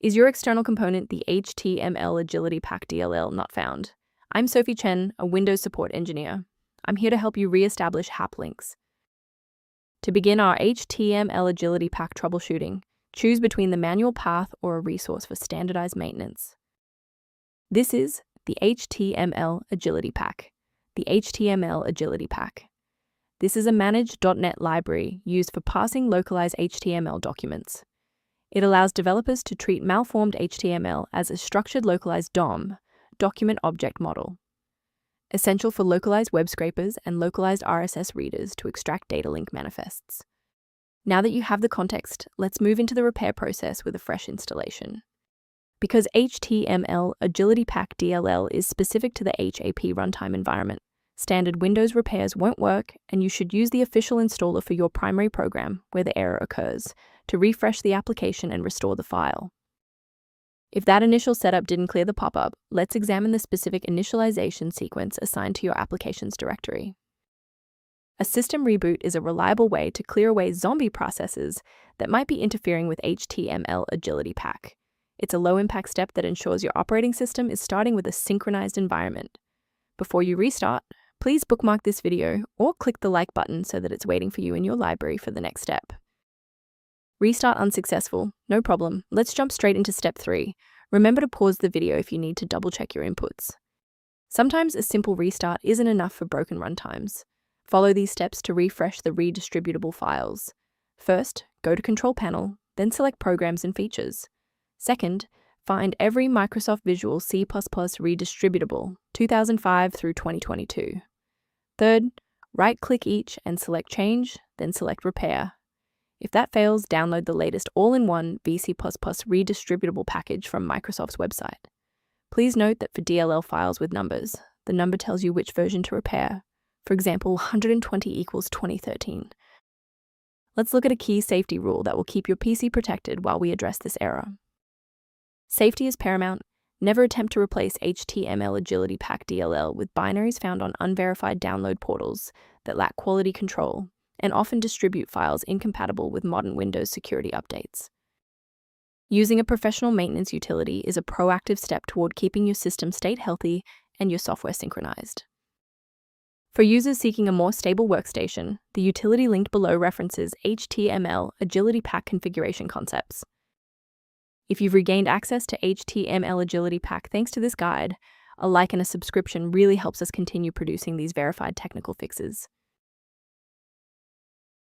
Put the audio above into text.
Is your external component the Htmlagilitypack DLL not found? I'm Sophie Chen, a Windows support engineer. I'm here to help you re-establish HAP links. To begin our Htmlagilitypack troubleshooting, choose between the manual path or a resource for standardized maintenance. This is the Htmlagilitypack. The Htmlagilitypack. This is a managed .NET library used for parsing localized HTML documents. It allows developers to treat malformed HTML as a structured localized DOM, document object model, essential for localized web scrapers and localized RSS readers to extract data link manifests. Now that you have the context, let's move into the repair process with a fresh installation. Because Htmlagilitypack DLL is specific to the HAP runtime environment, standard Windows repairs won't work, and you should use the official installer for your primary program where the error occurs to refresh the application and restore the file. If that initial setup didn't clear the pop-up, let's examine the specific initialization sequence assigned to your application's directory. A system reboot is a reliable way to clear away zombie processes that might be interfering with Htmlagilitypack. It's a low-impact step that ensures your operating system is starting with a synchronized environment. Before you restart, please bookmark this video or click the like button so that it's waiting for you in your library for the next step. Restart unsuccessful, no problem. Let's jump straight into step 3. Remember to pause the video if you need to double-check your inputs. Sometimes a simple restart isn't enough for broken runtimes. Follow these steps to refresh the redistributable files. First, go to Control Panel, then select Programs and Features. Second, find every Microsoft Visual C++ Redistributable 2005 through 2022. Third, right-click each and select Change, then select Repair. If that fails, download the latest all-in-one VC++ redistributable package from Microsoft's website. Please note that for DLL files with numbers, the number tells you which version to repair. For example, 120 equals 2013. Let's look at a key safety rule that will keep your PC protected while we address this error. Safety is paramount. Never attempt to replace Htmlagilitypack DLL with binaries found on unverified download portals that lack quality control and often distribute files incompatible with modern Windows security updates. Using a professional maintenance utility is a proactive step toward keeping your system state healthy and your software synchronized. For users seeking a more stable workstation, the utility linked below references Htmlagilitypack configuration concepts. If you've regained access to Htmlagilitypack thanks to this guide, a like and a subscription really helps us continue producing these verified technical fixes.